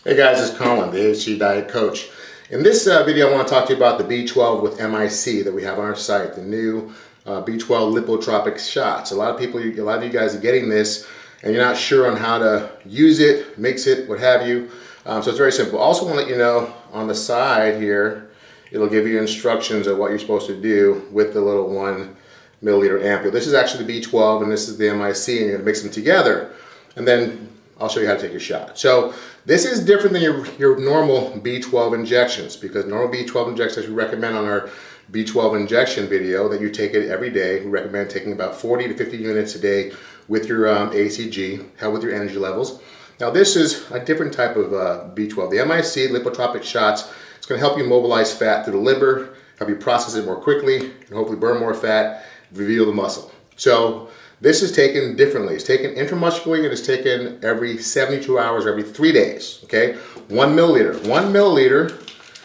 Hey guys, it's Colin, the HCG Diet Coach. In this video, I want to talk to you about the B12 with MIC that we have on our site, the new B12 lipotropic shots. A lot of you guys are getting this and you're not sure on how to use it, mix it, what have you. So it's very simple. Also want to let you know on the side here, it'll give you instructions of what you're supposed to do with the little 1 milliliter ampule. This is actually the B12 and this is the MIC, and you're going to mix them together. And then I'll show you how to take your shot. So this is different than your normal B12 injections, because normal B12 injections we recommend on our B12 injection video that you take it every day. We recommend taking about 40 to 50 units a day with your HCG, help with your energy levels. Now this is a different type of B12. The MIC, lipotropic shots, it's going to help you mobilize fat through the liver, help you process it more quickly, and hopefully burn more fat, reveal the muscle. So this is taken differently. It's taken intramuscularly and it's taken every 72 hours, every 3 days, okay? 1 milliliter. 1 milliliter,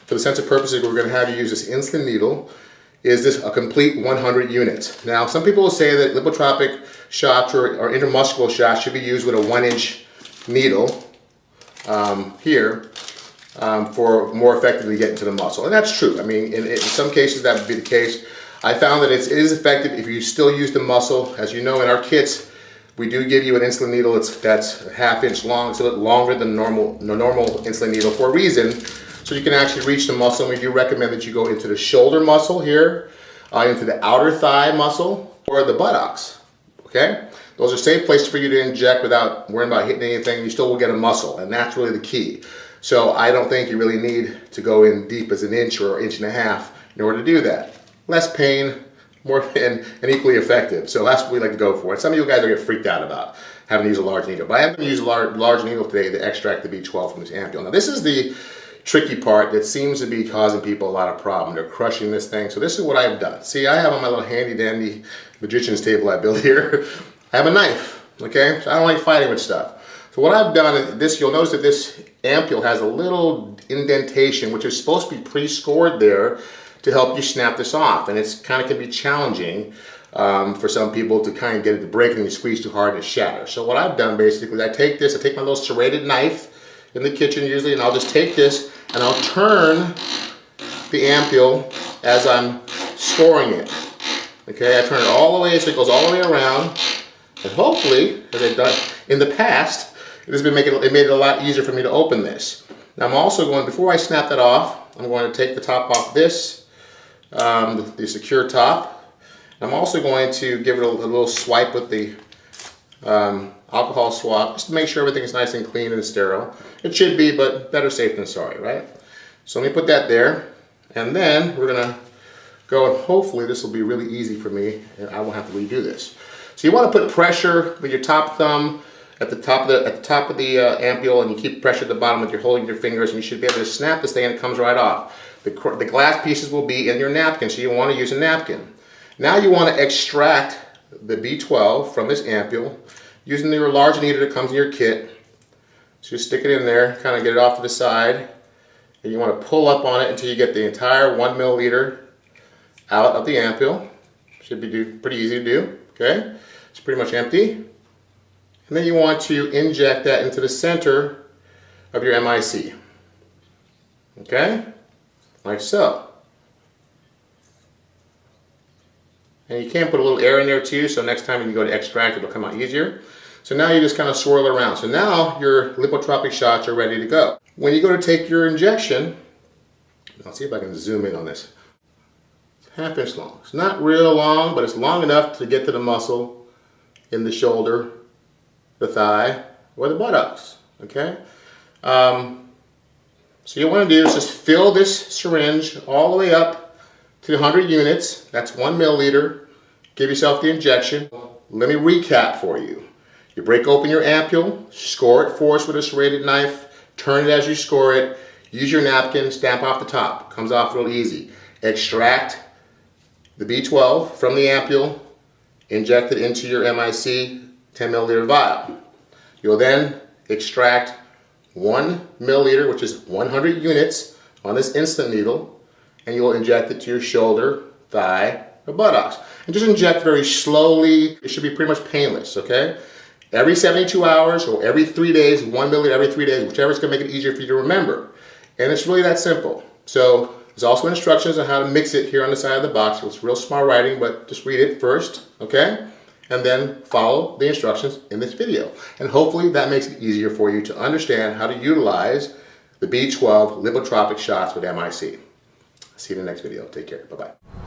for the sense of purposes, we're gonna have you use this insulin needle, is this a complete 100 units. Now, some people will say that lipotropic shots or intramuscular shots should be used with a 1-inch needle here for more effectively getting to the muscle. And that's true. I mean, in some cases that would be the case. I found that it is effective if you still use the muscle. As you know, in our kits, we do give you an insulin needle that's a ½ inch long. It's a little longer than the normal insulin needle for a reason, so you can actually reach the muscle. And we do recommend that you go into the shoulder muscle here, into the outer thigh muscle, or the buttocks, okay? Those are safe places for you to inject without worrying about hitting anything. You still will get a muscle, and that's really the key. So I don't think you really need to go in deep as 1 inch or 1.5 inches in order to do that. Less pain, more and equally effective. So that's what we like to go for. And some of you guys are get freaked out about having to use a large needle. But I am going to use a large needle today to extract the B12 from this ampule. Now this is the tricky part that seems to be causing people a lot of problem. They're crushing this thing. So this is what I've done. See, I have on my little handy dandy magician's table I built here, I have a knife, okay? So I don't like fighting with stuff. So what I've done is this, you'll notice that this ampule has a little indentation, which is supposed to be pre-scored there, to help you snap this off. And it's kind of can be challenging for some people to kind of get it to break, and you squeeze too hard and it shatters. So what I've done basically, I take my little serrated knife in the kitchen usually, and I'll just take this and I'll turn the ampule as I'm scoring it. Okay, I turn it all the way so it goes all the way around, and hopefully, as I've done in the past, it made it a lot easier for me to open this. Now I'm also going, before I snap that off, I'm going to take the top off this, the secure top. I'm also going to give it a little swipe with the alcohol swab, just to make sure everything is nice and clean and sterile. It should be, but better safe than sorry, right? So let me put that there, and then we're gonna go, and hopefully this will be really easy for me and I won't have to redo this. So you want to put pressure with your top thumb at the top of the ampule, and you keep pressure at the bottom with your holding your fingers, and you should be able to snap this thing and it comes right off. The glass pieces will be in your napkin, so you want to use a napkin. Now you want to extract the B12 from this ampule using your large needle that comes in your kit. So you stick it in there, kind of get it off to the side, and you want to pull up on it until you get the entire 1 milliliter out of the ampule. Should be pretty easy to do, okay? It's pretty much empty. And then you want to inject that into the center of your MIC, okay? Like so. And you can put a little air in there too, so next time when you go to extract, it'll come out easier. So now you just kind of swirl it around. So now your lipotropic shots are ready to go. When you go to take your injection, I'll see if I can zoom in on this. It's ½ inch long. It's not real long, but it's long enough to get to the muscle in the shoulder, the thigh, or the buttocks, okay? So you want to do is just fill this syringe all the way up to 100 units. That's 1 milliliter. Give yourself the injection. Let me recap for you. You break open your ampule, score it for us with a serrated knife, turn it as you score it, use your napkin, stamp off the top. Comes off real easy. Extract the B12 from the ampule, inject it into your MIC 10 milliliter vial. You'll then extract 1 milliliter, which is 100 units, on this instant needle, and you'll inject it to your shoulder, thigh, or buttocks. And just inject very slowly. It should be pretty much painless, okay? Every 72 hours or every 3 days, 1 milliliter every 3 days, whichever is going to make it easier for you to remember. And it's really that simple. So there's also instructions on how to mix it here on the side of the box. It's real small writing, but just read it first, okay? And then follow the instructions in this video. And hopefully that makes it easier for you to understand how to utilize the B12 lipotropic shots with MIC. See you in the next video. Take care. Bye-bye.